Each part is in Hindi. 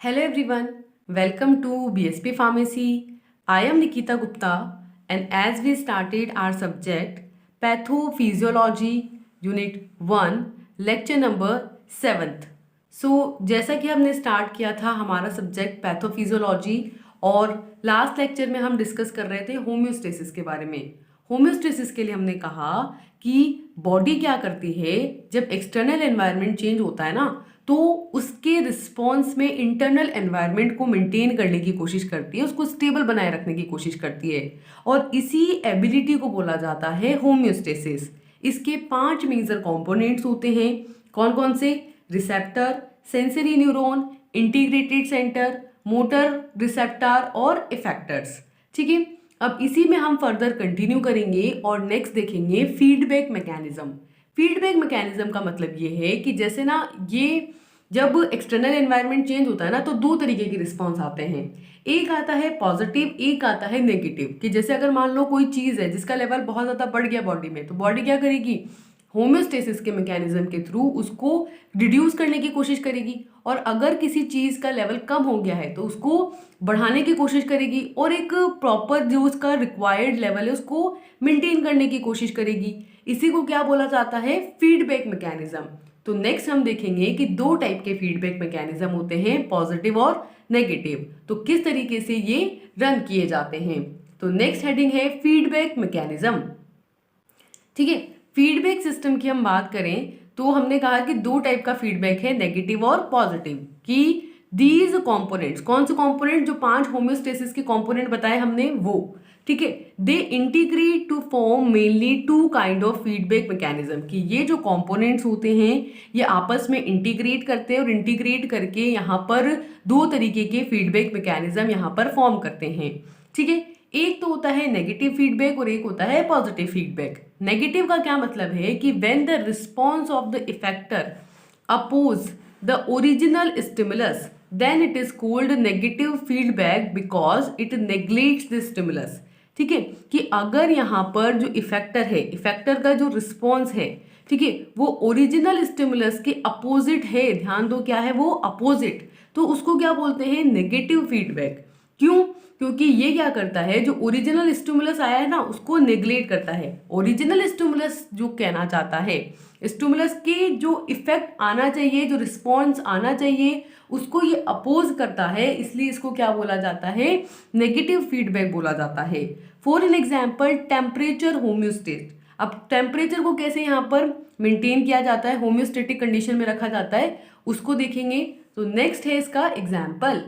Hello everyone, welcome to BSP Pharmacy. I am Nikita Gupta, and as we started our subject Pathophysiology Unit 1, lecture number 7th. जैसा कि हमने स्टार्ट किया था हमारा सब्जेक्ट पैथोफिजियोलॉजी, और लास्ट लेक्चर में हम डिस्कस कर रहे थे होम्योस्टेसिस के बारे में। होम्योस्टेसिस के लिए हमने कहा कि बॉडी क्या करती है जब एक्सटर्नल एनवायरनमेंट चेंज होता है ना, तो उसके रिस्पॉन्स में इंटरनल एनवायरनमेंट को मेंटेन करने की कोशिश करती है, उसको स्टेबल बनाए रखने की कोशिश करती है, और इसी एबिलिटी को बोला जाता है होम्योस्टेसिस। इसके 5 मेजर कंपोनेंट्स होते हैं। कौन कौन से? Receptor, sensory neuron, integrated centre, motor receptor और इफेक्टर्स। ठीक है, अब इसी में हम फर्दर कंटिन्यू करेंगे और नेक्स्ट देखेंगे फीडबैक मैकेनिज्म। फीडबैक मैकेनिज्म का मतलब ये है कि जैसे ना, ये जब एक्सटर्नल एनवायरनमेंट चेंज होता है ना, तो 2 तरीके के रिस्पॉन्स आते हैं। एक आता है पॉजिटिव, एक आता है नेगेटिव। कि जैसे अगर मान लो कोई चीज़ है जिसका लेवल बहुत ज़्यादा बढ़ गया बॉडी में, तो बॉडी क्या करेगी? होम्योस्टेसिस के मैकेनिज्म के थ्रू उसको रिड्यूस करने की कोशिश करेगी, और अगर किसी चीज़ का लेवल कम हो गया है तो उसको बढ़ाने की कोशिश करेगी, और एक प्रॉपर जो उसका रिक्वायर्ड लेवल है उसको मेंटेन करने की कोशिश करेगी। इसी को क्या बोला जाता है? Feedback mechanism. तो नेक्स्ट हम देखेंगे कि 2 टाइप के फीडबैक मैकेनिज्म होते हैं, पॉजिटिव और नेगेटिव। तो किस तरीके से ये रन किए जाते हैं। तो नेक्स्ट हेडिंग है फीडबैक मैकेनिज्म। ठीक है, फीडबैक सिस्टम की हम बात करें तो हमने कहा कि 2 टाइप का फीडबैक है, नेगेटिव और पॉजिटिव। कि दीज कंपोनेंट्स, कौन से कंपोनेंट? जो 5 होम्योस्टेसिस के कंपोनेंट बताए हमने वो। ठीक है, they integrate to form mainly 2 kind of feedback mechanism. कि ये जो कंपोनेंट्स होते हैं ये आपस में इंटीग्रेट करते हैं, और इंटीग्रेट करके यहाँ पर 2 तरीके के फीडबैक मैकेनिज्म यहाँ पर फॉर्म करते हैं। ठीक है, एक तो होता है नेगेटिव फीडबैक और एक होता है पॉजिटिव फीडबैक। नेगेटिव का क्या मतलब है कि when the response of the effector oppose the original stimulus, then it is called negative feedback because it neglects the stimulus. ठीक है, कि अगर यहाँ पर जो इफेक्टर है, इफेक्टर का जो रिस्पॉन्स है, ठीक है, वो ओरिजिनल स्टिमुलस के अपोजिट है। ध्यान दो, क्या है वो? अपोजिट। तो उसको क्या बोलते हैं? Negative feedback. क्यों? क्योंकि ये क्या करता है, जो ओरिजिनल स्टिमुलस आया है ना उसको नेग्लेक्ट करता है। ओरिजिनल स्टिमुलस जो कहना चाहता है, स्टिमुलस के जो इफेक्ट आना चाहिए, जो रिस्पॉन्स आना चाहिए, उसको ये अपोज करता है। इसलिए इसको क्या बोला जाता है? नेगेटिव फीडबैक बोला जाता है। For an example, temperature homeostat. अब टेम्परेचर को कैसे यहाँ पर मेंटेन किया जाता है, होम्योस्टेटिक कंडीशन में रखा जाता है, उसको देखेंगे। तो नेक्स्ट है इसका एग्जाम्पल।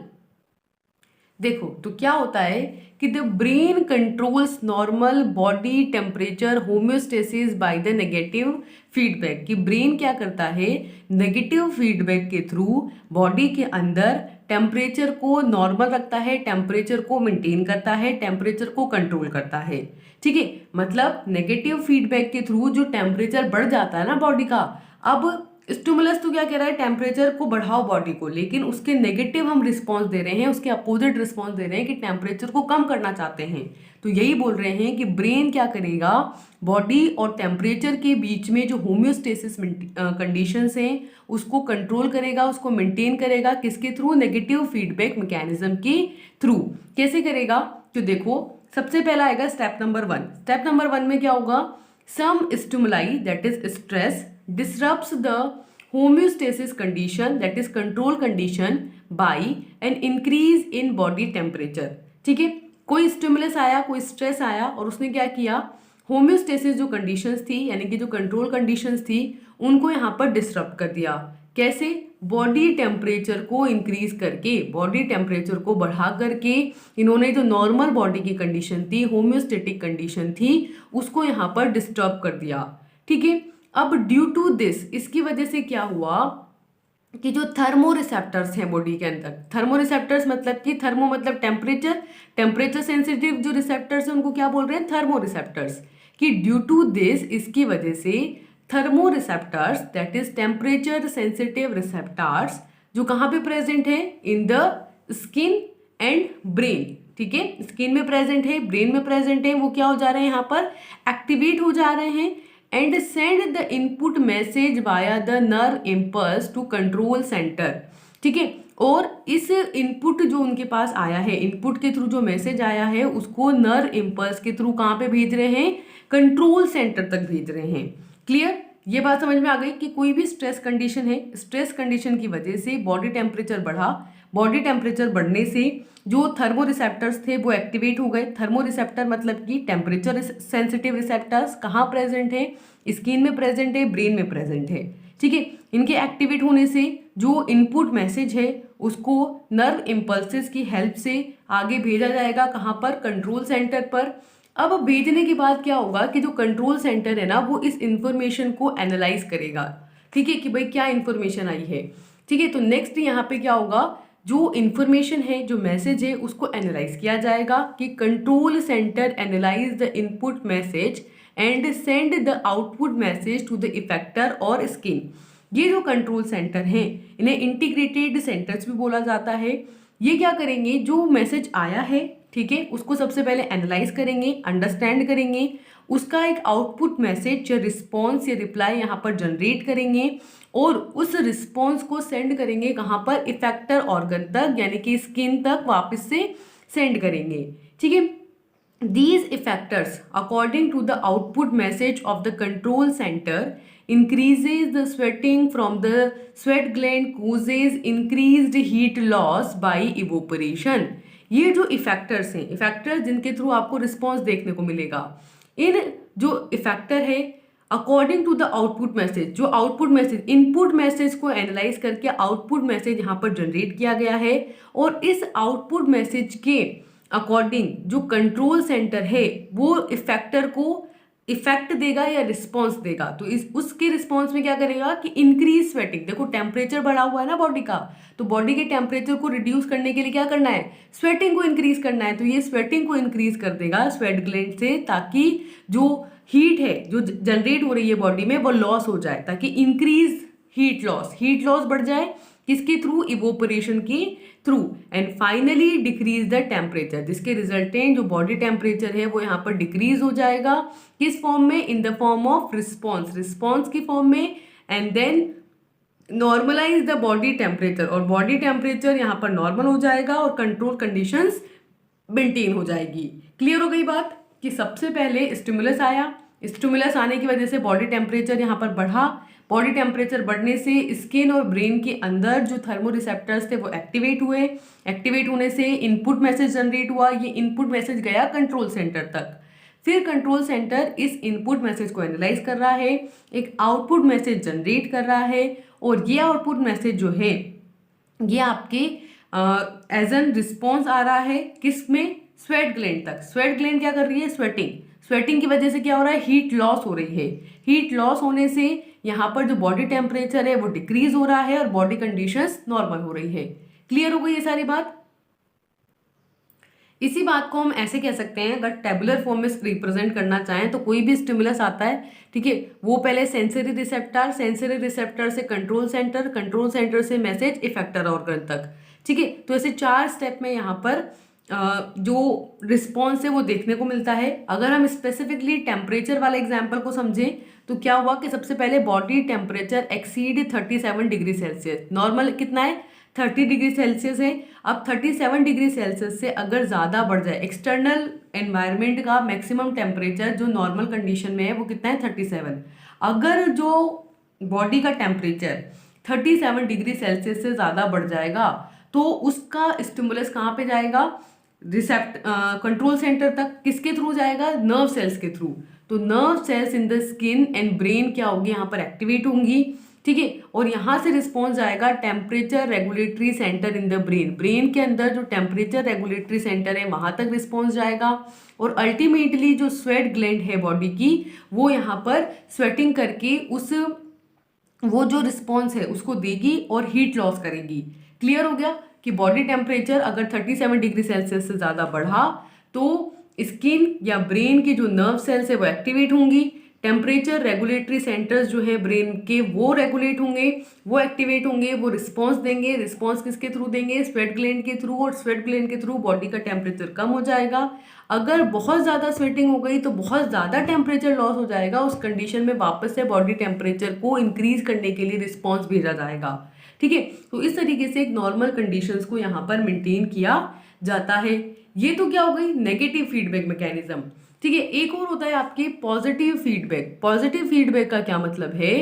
देखो तो क्या होता है कि the brain controls normal body temperature homeostasis by the negative feedback. कि ब्रेन क्या करता है? नेगेटिव फीडबैक के थ्रू बॉडी के अंदर टेम्परेचर को नॉर्मल रखता है, टेम्परेचर को मेंटेन करता है, टेम्परेचर को कंट्रोल करता है। ठीक है, मतलब नेगेटिव फीडबैक के थ्रू जो टेम्परेचर बढ़ जाता है ना बॉडी का, अब स्टिमुलस तो क्या कह रहा है? टेम्परेचर को बढ़ाओ बॉडी को, लेकिन उसके नेगेटिव हम रिस्पांस दे रहे हैं, उसके अपोजिट रिस्पांस दे रहे हैं कि टेम्परेचर को कम करना चाहते हैं। तो यही बोल रहे हैं कि ब्रेन क्या करेगा? बॉडी और टेम्परेचर के बीच में जो होम्योस्टेसिस कंडीशंस हैं उसको कंट्रोल करेगा, उसको मेंटेन करेगा। किसके थ्रू? नेगेटिव फीडबैक मैकेनिज्म के थ्रू। कैसे करेगा? तो देखो, सबसे पहला आएगा स्टेप नंबर 1। स्टेप नंबर 1 में क्या होगा? Some stimuli that is stress disrupts the homeostasis condition, that is control condition, by an increase in body temperature। ठीक है, कोई स्टिमुलस आया, कोई स्ट्रेस आया, और उसने क्या किया? होम्योस्टेसिस जो कंडीशंस थी, यानी कि जो कंट्रोल कंडीशंस थी, उनको यहाँ पर डिस्टर्ब कर दिया। कैसे? बॉडी टेम्परेचर को इंक्रीज करके, बॉडी टेम्परेचर को बढ़ा करके इन्होंने जो नॉर्मल बॉडी की कंडीशन थी, होम्योस्टेटिक कंडीशन थी, उसको यहाँ पर डिस्टर्ब कर दिया। ठीक है, अब ड्यू टू दिस, इसकी वजह से क्या हुआ कि जो थर्मो रिसेप्टर्स हैं बॉडी के अंदर, थर्मो रिसेप्टर्स मतलब कि थर्मो मतलब टेम्परेचर, टेम्परेचर सेंसिटिव जो रिसेप्टर्स हैं उनको क्या बोल रहे हैं? Thermo receptors. कि ड्यू टू दिस, इसकी वजह से thermo receptors that is temperature sensitive receptors, जो कहाँ पे प्रेजेंट है? In the skin and brain. ठीक है, स्किन में प्रेजेंट है, ब्रेन में प्रेजेंट है, वो क्या हो जा रहे हैं? यहाँ पर एक्टिवेट हो जा रहे हैं, and send the input message via the nerve impulse to control center। ठीक है, और इस इनपुट जो उनके पास आया है, इनपुट के थ्रू जो मैसेज आया है उसको नर्व इम्पल्स के थ्रू कहाँ पे भेज रहे हैं, कंट्रोल सेंटर तक भेज रहे हैं। क्लियर, ये बात समझ में आ गई कि कोई भी स्ट्रेस कंडीशन है, स्ट्रेस कंडीशन की वजह से बॉडी टेम्परेचर बढ़ा, बॉडी टेम्परेचर बढ़ने से जो थर्मो रिसेप्टर्स थे वो एक्टिवेट हो गए। थर्मो रिसेप्टर मतलब कि टेम्परेचर सेंसिटिव रिसेप्टर्स कहाँ प्रेजेंट है, स्किन में प्रेजेंट है, ब्रेन में प्रेजेंट है। ठीक है, इनके एक्टिवेट होने से जो इनपुट मैसेज है उसको नर्व इम्पल्सेस की हेल्प से आगे भेजा जाएगा, कहाँ पर, कंट्रोल सेंटर पर। अब भेजने के बाद क्या होगा कि जो कंट्रोल सेंटर है ना वो इस इंफॉर्मेशन को एनालाइज करेगा। ठीक है, कि भाई क्या इंफॉर्मेशन आई है। ठीक है, तो नेक्स्ट यहाँ पे क्या होगा, जो इंफॉर्मेशन है, जो मैसेज है उसको एनालाइज किया जाएगा कि control centre analyse the input message and send the output message to the effector और स्किन। ये जो कंट्रोल सेंटर हैं इन्हें इंटीग्रेटेड सेंटर्स भी बोला जाता है। ये क्या करेंगे, जो मैसेज आया है, ठीक है, उसको सबसे पहले एनालाइज करेंगे, अंडरस्टैंड करेंगे, उसका एक आउटपुट मैसेज या रिस्पॉन्स या रिप्लाई यहाँ पर जनरेट करेंगे और उस रिस्पॉन्स को सेंड करेंगे कहाँ पर, इफेक्टर ऑर्गन तक, यानी कि स्किन तक वापस से सेंड करेंगे। ठीक है, these effectors according to the output message of the control center increases the sweating from the sweat gland, causes increased heat loss by evaporation। ये जो इफेक्टर्स हैं, इफेक्टर जिनके थ्रू आपको रिस्पॉन्स देखने को मिलेगा, इन जो इफेक्टर है according to the output message, जो आउटपुट मैसेज, इनपुट मैसेज को एनालाइज करके आउटपुट मैसेज यहाँ पर जनरेट किया गया है और इस आउटपुट मैसेज के अकॉर्डिंग जो कंट्रोल सेंटर है वो इफेक्टर को इफेक्ट देगा या रिस्पॉन्स देगा। तो इस उसके रिस्पॉन्स में क्या करेगा कि इंक्रीज स्वेटिंग। देखो टेम्परेचर बढ़ा हुआ है ना बॉडी का, तो बॉडी के टेम्परेचर को रिड्यूस करने के लिए क्या करना है, स्वेटिंग को इंक्रीज करना है। तो ये स्वेटिंग को इंक्रीज कर देगा स्वेट ग्लैंड से, ताकि जो हीट है जो जनरेट हो रही है बॉडी में वो लॉस हो जाए, ताकि इंक्रीज हीट लॉस बढ़ जाए, किसके थ्रू, इवोपरेशन के through. And finally decrease the temperature, जिसके रिजल्टेंट जो बॉडी टेम्परेचर है वो यहाँ पर डिक्रीज हो जाएगा, किस फॉर्म में, in the form of response की फॉर्म में। And then normalise the body temperature, और बॉडी टेम्परेचर यहाँ पर नॉर्मल हो जाएगा और कंट्रोल कंडीशंस मेंटेन हो जाएगी। क्लियर हो गई बात कि सबसे पहले स्टिमुलस आया, स्टिमुलस आने की वजह से बॉडी टेम्परेचर यहाँ पर बढ़ा, बॉडी टेम्परेचर बढ़ने से स्किन और ब्रेन के अंदर जो थर्मो रिसेप्टर्स थे वो एक्टिवेट हुए, एक्टिवेट होने से इनपुट मैसेज जनरेट हुआ, ये इनपुट मैसेज गया कंट्रोल सेंटर तक, फिर कंट्रोल सेंटर इस इनपुट मैसेज को एनालाइज कर रहा है, एक आउटपुट मैसेज जनरेट कर रहा है और ये आउटपुट मैसेज जो है ये आपके एज एन रिस्पॉन्स आ रहा है किस में, स्वेट ग्लैंड तक। स्वेट ग्लैंड क्या कर रही है, स्वेटिंग की वजह से क्या हो रहा है, हीट लॉस हो रही है। हीट लॉस होने से यहाँ पर जो बॉडी टेम्परेचर है वो डिक्रीज हो रहा है और बॉडी कंडीशंस नॉर्मल हो रही है। क्लियर हो गई ये सारी बात। इसी बात को हम ऐसे कह सकते हैं, अगर टेबुलर फॉर्म में रिप्रेजेंट करना चाहें तो कोई भी स्टिमुलस आता है, ठीक है, वो पहले सेंसरी रिसेप्टर से कंट्रोल सेंटर से मैसेज इफेक्टर ऑर्गन तक। ठीक है, तो ऐसे 4 स्टेप में यहाँ पर जो रिस्पॉन्स है वो देखने को मिलता है। अगर हम स्पेसिफिकली टेम्परेचर वाले एग्जाम्पल को समझें तो क्या हुआ कि सबसे पहले body temperature exceed 37 degree Celsius, normal कितना है 30 डिग्री सेल्सियस है। अब 37 डिग्री सेल्सियस से अगर ज़्यादा बढ़ जाए, एक्सटर्नल एनवायरनमेंट का मैक्सिमम टेम्परेचर जो नॉर्मल कंडीशन में है वो कितना है 37, अगर जो बॉडी का टेम्परेचर 37 डिग्री सेल्सियस से ज़्यादा बढ़ जाएगा तो उसका स्टिमुलस कहाँ पे जाएगा, कंट्रोल सेंटर तक। किसके थ्रू जाएगा, नर्व सेल्स के थ्रू। तो nerve cells in the skin and brain क्या होगी, यहाँ पर एक्टिवेट होंगी। ठीक है, और यहाँ से रिस्पॉन्स आएगा temperature regulatory centre in the brain के अंदर जो टेम्परेचर रेगुलेटरी सेंटर है वहाँ तक रिस्पॉन्स जाएगा और अल्टीमेटली जो स्वेट ग्लैंड है बॉडी की वो यहाँ पर स्वेटिंग करके वो जो रिस्पॉन्स है उसको देगी और हीट लॉस करेगी। क्लियर हो गया कि बॉडी टेम्परेचर अगर 37 डिग्री सेल्सियस से ज़्यादा बढ़ा तो स्किन या ब्रेन की जो नर्व सेल्स है वो एक्टिवेट होंगी, टेम्परेचर रेगुलेटरी सेंटर्स जो है ब्रेन के वो रेगुलेट होंगे, वो एक्टिवेट होंगे, वो रिस्पॉन्स देंगे। रिस्पॉन्स किसके थ्रू देंगे, स्वेट ग्लैंड के थ्रू, और स्वेट ग्लैंड के थ्रू बॉडी का टेम्परेचर कम हो जाएगा। अगर बहुत ज़्यादा स्वेटिंग हो गई तो बहुत ज़्यादा टेम्परेचर लॉस हो जाएगा, उस कंडीशन में वापस से बॉडी टेम्परेचर को इंक्रीज करने के लिए रिस्पॉन्स भेजा जाएगा। ठीक है। तो इस तरीके से एक नॉर्मल कंडीशंस को यहाँ पर मेंटेन किया जाता है। ये तो क्या हो गई नेगेटिव फीडबैक मैकेनिज्म। ठीक है, एक और होता है आपके पॉजिटिव फीडबैक। पॉजिटिव फीडबैक का क्या मतलब है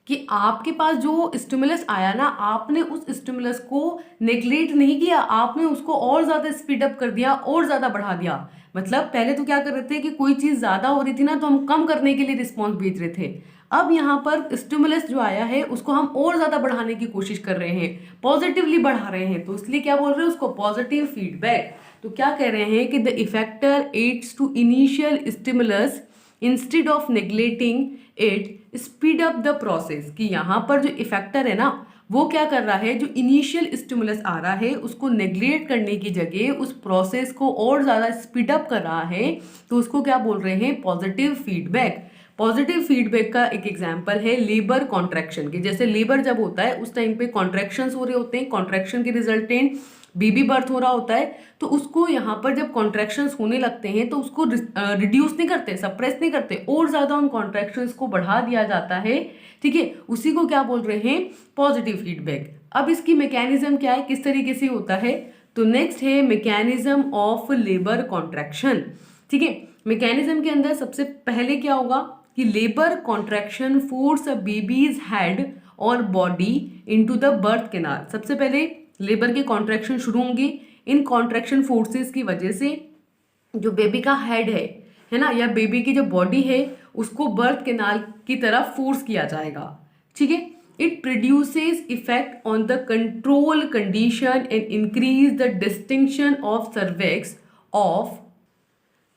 कि आपके पास जो स्टिमुलस आया ना, आपने उस स्टिमुलस को नेग्लेक्ट नहीं किया, आपने उसको और ज़्यादा स्पीड अप कर दिया और ज़्यादा बढ़ा दिया। मतलब पहले तो क्या कर रहे थे कि कोई चीज़ ज़्यादा हो रही थी ना, तो हम कम करने के लिए रिस्पॉन्स भेज रहे थे। अब यहाँ पर स्टिमुलस जो आया है उसको हम और ज़्यादा बढ़ाने की कोशिश कर रहे हैं, पॉजिटिवली बढ़ा रहे हैं, तो इसलिए क्या बोल रहे हैं उसको पॉजिटिव फीडबैक। तो क्या कह रहे हैं कि the effector adds to initial stimulus instead of neglecting it speed up the process. कि यहाँ पर जो इफेक्टर है ना, वो क्या कर रहा है, जो इनिशियल स्टिमुलस आ रहा है उसको नेग्लेक्ट करने की जगह उस प्रोसेस को और ज़्यादा स्पीड अप कर रहा है, तो उसको क्या बोल रहे हैं पॉजिटिव फीडबैक। पॉजिटिव फीडबैक का एक एग्जांपल है लेबर कॉन्ट्रैक्शन के। जैसे लेबर जब होता है उस टाइम पे कॉन्ट्रैक्शंस हो रहे होते हैं, कॉन्ट्रैक्शन के रिजल्टेंट बेबी बर्थ हो रहा होता है, तो उसको यहाँ पर जब कॉन्ट्रैक्शंस होने लगते हैं तो उसको रिड्यूस नहीं करते, सप्रेस नहीं करते, और ज़्यादा उन कॉन्ट्रैक्शंस को बढ़ा दिया जाता है। ठीक है, उसी को क्या बोल रहे हैं पॉजिटिव फीडबैक। अब इसकी मैकेनिज्म क्या है, किस तरीके से होता है, तो नेक्स्ट है मैकेनिज्म ऑफ लेबर कॉन्ट्रैक्शन। ठीक है, मैकेनिज्म के अंदर सबसे पहले क्या होगा कि labour contraction force a baby's head और body into the birth canal. सबसे पहले लेबर के कॉन्ट्रैक्शन शुरू होंगे। इन कॉन्ट्रैक्शन फोर्सेस की वजह से जो बेबी का हेड है ना, या बेबी की जो बॉडी है उसको बर्थ कैनाल की तरफ फोर्स किया जाएगा। ठीक है, it produces effect on the control condition and increase the distinction of cervix of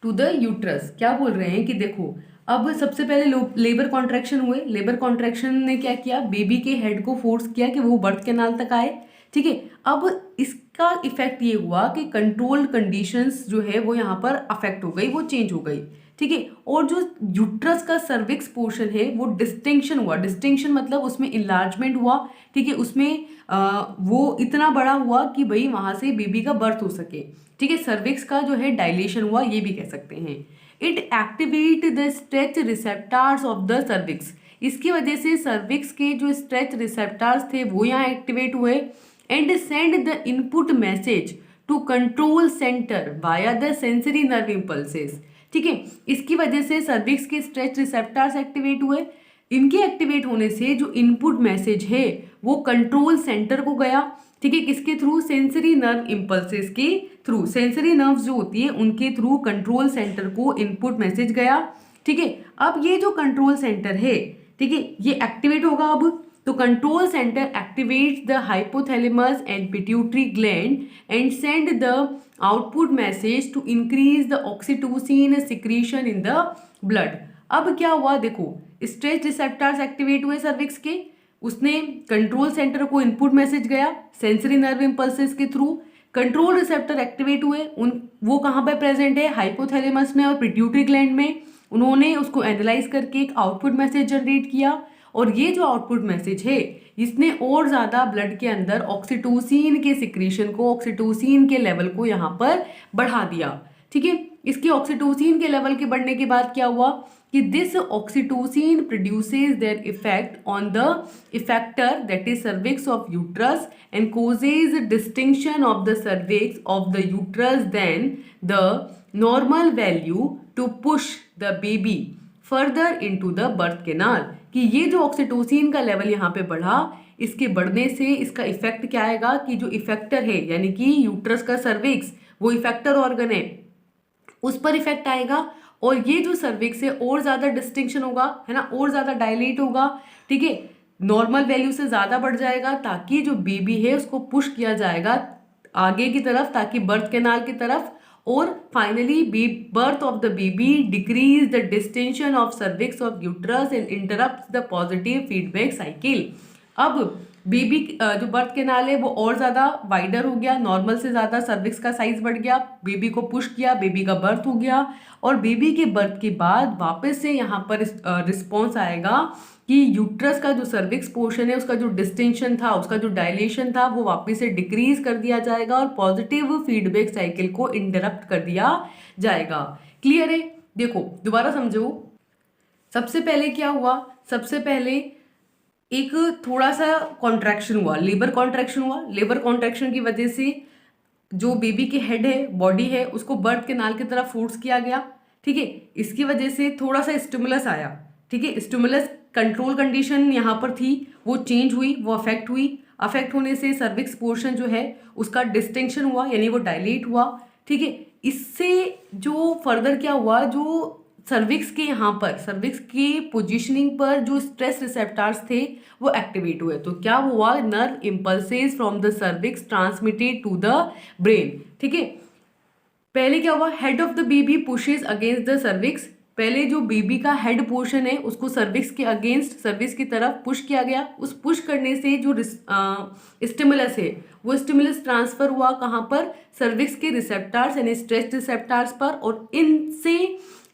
to the uterus. क्या बोल रहे हैं कि देखो, अब सबसे पहले लेबर कॉन्ट्रैक्शन हुए, लेबर कॉन्ट्रैक्शन ने क्या किया, बेबी के हेड को फोर्स किया कि वो बर्थ कैनाल तक आए। ठीक है, अब इसका इफेक्ट ये हुआ कि कंट्रोल कंडीशंस जो है वो यहाँ पर अफेक्ट हो गई, वो चेंज हो गई। ठीक है, और जो यूट्रस का सर्विक्स पोर्शन है वो डिस्टिंक्शन हुआ। डिस्टिंक्शन मतलब उसमें इनलार्जमेंट हुआ। ठीक है, उसमें वो इतना बड़ा हुआ कि भाई वहां से बेबी का बर्थ हो सके। ठीक है, सर्विक्स का जो है डायलेशन हुआ, ये भी कह सकते हैं। It activate the stretch receptors of the cervix. इसकी वजह से सर्विक्स के जो स्ट्रेच रिसेप्टर्स थे वो यहाँ एक्टिवेट हुए and send the input message to control centre via the sensory nerve impulses. ठीक है, इसकी वजह से सर्विक्स के स्ट्रेच रिसेप्टर्स एक्टिवेट हुए। इनके एक्टिवेट होने से जो इनपुट मैसेज है वो कंट्रोल सेंटर को गया। ठीक है, किसके थ्रू, सेंसरी नर्व इम्पल्सेस के थ्रू। सेंसरी नर्व्स जो होती है उनके थ्रू कंट्रोल सेंटर को इनपुट मैसेज गया। ठीक है, अब ये जो कंट्रोल सेंटर है, ठीक है, ये एक्टिवेट होगा। अब तो control centre activates the hypothalamus and pituitary gland and send the output message to increase the oxytocin secretion in the blood. अब क्या हुआ देखो, स्ट्रेच रिसेप्टर्स एक्टिवेट हुए सर्विक्स के, उसने कंट्रोल सेंटर को इनपुट मैसेज गया सेंसरी नर्व इम्पल्सेस के थ्रू। कंट्रोल रिसेप्टर एक्टिवेट हुए, उन वो कहाँ पे प्रेजेंट है, हाइपोथैलेमस में और पिट्यूटरी ग्लैंड में। उन्होंने उसको एनालाइज करके एक आउटपुट मैसेज जनरेट किया, और ये जो आउटपुट मैसेज है इसने और ज़्यादा ब्लड के अंदर ऑक्सीटोसिन के सिक्रीशन को, ऑक्सीटोसिन के लेवल को यहाँ पर बढ़ा दिया। ठीक है, इसके ऑक्सीटोसिन के लेवल के बढ़ने के बाद क्या हुआ कि this oxytocin produces their effect on the effector that is cervix of uterus and causes distinction of the cervix of the uterus then the normal value to push the baby further into the birth canal. कि ये जो ऑक्सीटोसिन का लेवल यहाँ पे बढ़ा, इसके बढ़ने से इसका इफेक्ट क्या आएगा कि जो इफेक्टर है यानी कि यूट्रस का सर्विक्स, वो इफेक्टर ऑर्गन है, उस पर इफेक्ट आएगा, और ये जो सर्विक्स है और ज़्यादा डिस्टिंक्शन होगा, है ना, और ज़्यादा डायलेट होगा। ठीक है, नॉर्मल वैल्यू से ज़्यादा बढ़ जाएगा, ताकि जो बेबी है उसको पुश किया जाएगा आगे की तरफ, ताकि बर्थ कैनाल की तरफ, और finally birth of the baby decrease the distension of cervix of uterus and interrupt the positive feedback cycle. अब बेबी जो बर्थ कैनाल है वो और ज़्यादा वाइडर हो गया, नॉर्मल से ज़्यादा सर्विक्स का साइज बढ़ गया, बेबी को पुश किया, बेबी का बर्थ हो गया, और बेबी के बर्थ के बाद वापस से यहाँ पर रिस्पॉन्स आएगा कि यूट्रस का जो सर्विक्स पोर्शन है उसका जो डिस्टेंशन था, उसका जो डायलेशन था, वो वापस से डिक्रीज कर दिया जाएगा और पॉजिटिव फीडबैक साइकिल को इंटरप्ट कर दिया जाएगा। क्लियर है? देखो दोबारा समझो, सबसे पहले क्या हुआ, सबसे पहले एक थोड़ा सा कॉन्ट्रैक्शन हुआ, लेबर कॉन्ट्रैक्शन हुआ। लेबर कॉन्ट्रैक्शन की वजह से जो बेबी के हेड है, बॉडी है, उसको बर्थ कैनाल की तरफ फोर्स किया गया। ठीक है, इसकी वजह से थोड़ा सा स्टिमुलस आया। ठीक है, स्टिमुलस कंट्रोल कंडीशन यहाँ पर थी, वो चेंज हुई, वो अफेक्ट हुई। अफेक्ट होने से सर्विक्स पोर्शन जो है उसका डिस्टेंशन हुआ, यानी वो डायलेट हुआ। ठीक है, इससे जो फर्दर क्या हुआ, जो सर्विक्स के यहाँ पर, सर्विक्स की पोजीशनिंग पर जो स्ट्रेस रिसेप्टर्स थे वो एक्टिवेट हुए। तो क्या हुआ, nerve impulses from the cervix transmitted to the brain. ठीक है, पहले क्या हुआ, head of the baby pushes against the cervix. पहले जो बेबी का हेड पोर्शन है उसको सर्विक्स के अगेंस्ट, सर्विक्स की तरफ पुश किया गया। उस पुश करने से जो स्टिमुलस है वो स्टिमुलस ट्रांसफर हुआ कहाँ पर, सर्विक्स के रिसेप्टर्स यानी स्ट्रेस रिसेप्टर्स पर, और इनसे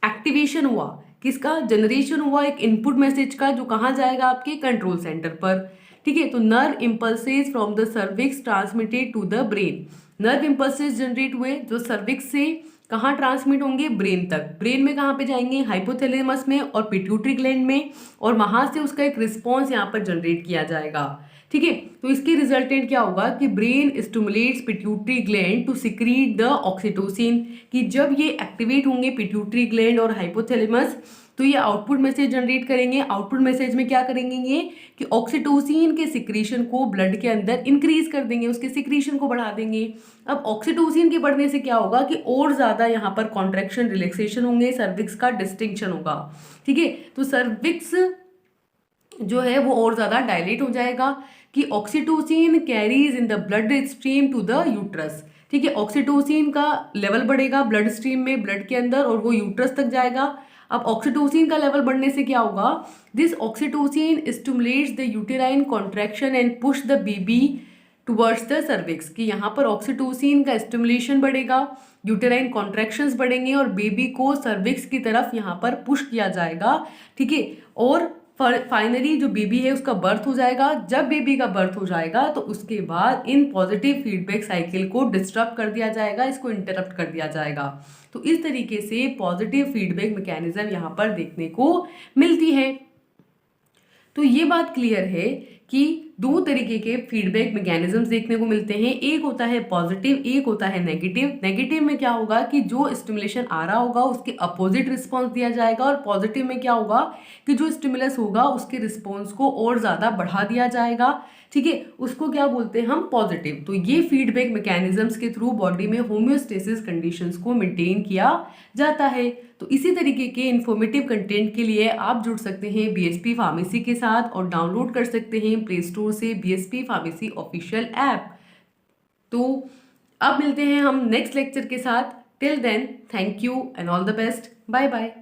एक्टिवेशन हुआ, किसका, जनरेशन हुआ एक इनपुट मैसेज का, जो कहाँ जाएगा, आपके कंट्रोल सेंटर पर। ठीक है, तो nerve impulses from the cervix transmitted to the brain. Nerve impulses generate हुए जो सर्विक्स से कहाँ ट्रांसमिट होंगे, ब्रेन तक। ब्रेन में कहाँ पे जाएंगे, हाइपोथैलेमस में और पिट्यूटरी ग्लैंड में, और वहां से उसका एक रिस्पॉन्स यहाँ पर जनरेट किया जाएगा। ठीक है, तो इसके रिजल्टेंट क्या होगा कि brain stimulates pituitary gland to secrete the oxytocin, कि जब ये एक्टिवेट होंगे पिट्यूटरी ग्लैंड और हाइपोथैलेमस तो ये आउटपुट मैसेज जनरेट करेंगे। आउटपुट मैसेज में क्या करेंगे ये कि ऑक्सीटोसिन के सिक्रीशन को ब्लड के अंदर इंक्रीज कर देंगे, उसके सिक्रीशन को बढ़ा देंगे। अब ऑक्सीटोसिन के बढ़ने से क्या होगा कि और ज़्यादा यहाँ पर कॉन्ट्रैक्शन रिलैक्सेशन होंगे, सर्विक्स का डिस्टिंक्शन होगा। ठीक है, तो सर्विक्स जो है वो और ज़्यादा डायलेट हो जाएगा, कि oxytocin carries in the blood stream to the uterus. ठीक है, ऑक्सीटोसिन का लेवल बढ़ेगा ब्लड स्ट्रीम में, ब्लड के अंदर, और वो यूट्रस तक जाएगा। अब ऑक्सीटोसिन का लेवल बढ़ने से क्या होगा, this oxytocin stimulates the uterine contraction and push the baby towards the cervix, कि यहाँ पर ऑक्सीटोसिन का स्टिमुलेशन बढ़ेगा, यूटेराइन कॉन्ट्रैक्शंस बढ़ेंगे और बेबी को सर्विक्स की तरफ यहाँ पर पुश किया जाएगा। ठीक है, और फाइनली जो बेबी है उसका बर्थ हो जाएगा। जब बेबी का बर्थ हो जाएगा तो उसके बाद इन पॉजिटिव फीडबैक साइकिल को डिस्टर्ब कर दिया जाएगा, इसको इंटरप्ट कर दिया जाएगा। तो इस तरीके से पॉजिटिव फीडबैक मैकेनिज्म यहाँ पर देखने को मिलती है। तो ये बात क्लियर है कि दो तरीके के फीडबैक मैकेनिज्म्स देखने को मिलते हैं, एक होता है पॉजिटिव, एक होता है नेगेटिव। नेगेटिव में क्या होगा कि जो स्टिमुलेशन आ रहा होगा उसके अपोजिट रिस्पॉन्स दिया जाएगा, और पॉजिटिव में क्या होगा कि जो स्टिमुलस होगा उसके रिस्पॉन्स को और ज़्यादा बढ़ा दिया जाएगा। ठीक है, उसको क्या बोलते हैं हम, पॉजिटिव। तो ये फीडबैक मैकेनिज्म्स के थ्रू बॉडी में होम्योस्टेसिस कंडीशंस को मेंटेन किया जाता है। तो इसी तरीके के इन्फॉर्मेटिव कंटेंट के लिए आप जुड़ सकते हैं बीएसपी फार्मेसी के साथ, और डाउनलोड कर सकते हैं प्ले स्टोर से बीएसपी फार्मेसी ऑफिशियल ऐप। तो अब मिलते हैं हम नेक्स्ट लेक्चर के साथ। Till then, thank you and all the best, bye bye.